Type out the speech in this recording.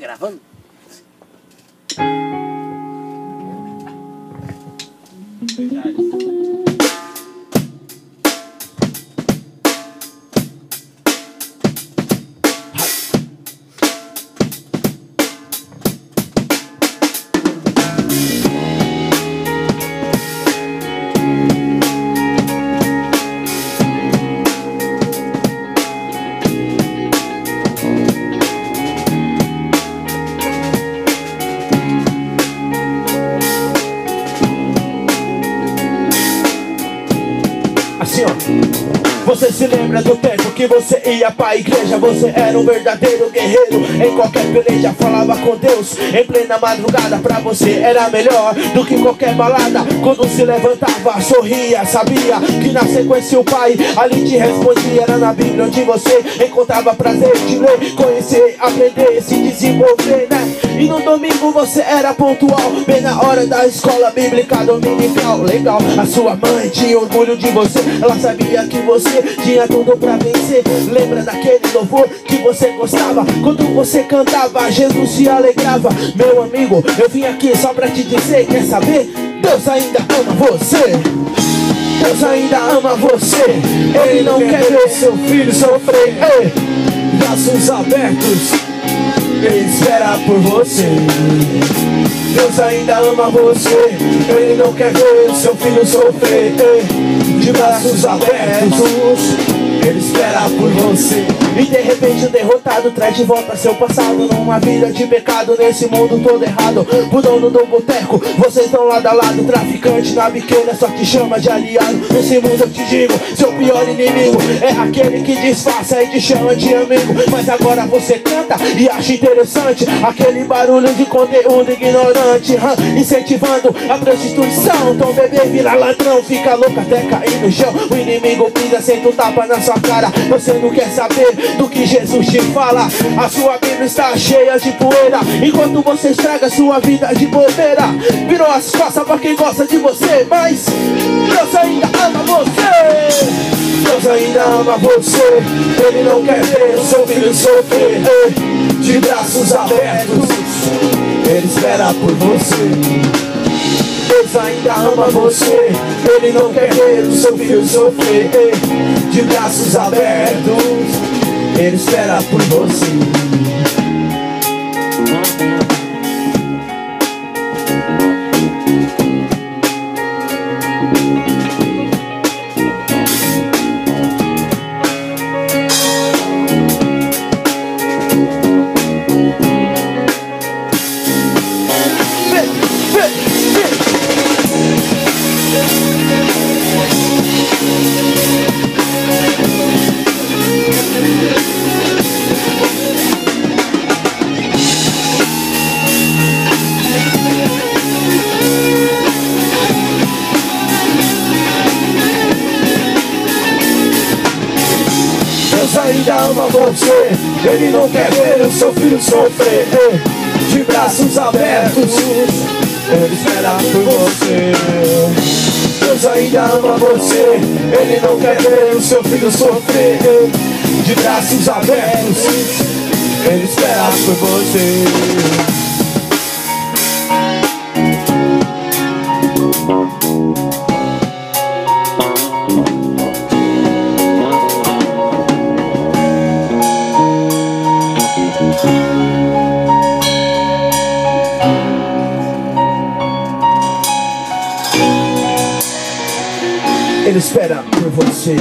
Gravando? Assim, ó. Você se lembra do tempo que você ia pra igreja? Você era um verdadeiro guerreiro. Em qualquer peleja falava com Deus. Em plena madrugada pra você era melhor do que qualquer balada. Quando se levantava, sorria, sabia que na sequência o pai ali te respondia. Era na Bíblia onde você encontrava prazer de ler, conhecer, aprender, se desenvolver, né? E no domingo você era pontual, bem na hora da escola bíblica dominical. Legal, a sua mãe tinha orgulho de você. Ela sabia que você tinha tudo pra vencer. Lembra daquele louvor que você gostava? Quando você cantava, Jesus se alegrava. Meu amigo, eu vim aqui só pra te dizer, quer saber? Deus ainda ama você. Deus ainda ama você. Ele não quer ver seu filho sofrer. Ei, braços abertos, Ele espera por você. Deus ainda ama você. Ele não quer ver seu filho sofrer. De braços abertos, Ele espera por você. E de repente o derrotado traz de volta seu passado, numa vida de pecado, nesse mundo todo errado. O dono do boteco, vocês estão lado a lado. Traficante na biqueira só te chama de aliado. Nesse mundo eu te digo, seu pior inimigo é aquele que disfarça e te chama de amigo. Mas agora você canta e acha interessante aquele barulho de conteúdo ignorante, incentivando a prostituição. Então bebê vira ladrão, fica louco até cair no chão. O inimigo pisa, senta um tapa na sua cara. Você não quer saber do que Jesus te fala. A sua Bíblia está cheia de poeira, enquanto você estraga sua vida de bobeira. Virou as costas pra quem gosta de você, mas Deus ainda ama você. Deus ainda ama você. Ele não quer ver o seu filho sofrer. De braços abertos, Ele espera por você. Deus ainda ama você. Ele não quer ver o seu filho sofrer. De braços abertos, Ele espera por você. Deus ainda ama você. Ele não quer ver o seu filho sofrer. De braços abertos, Ele espera por você. Deus ainda ama você. Ele não quer ver o seu filho sofrer. De braços abertos, Ele espera por você. Ele espera por você.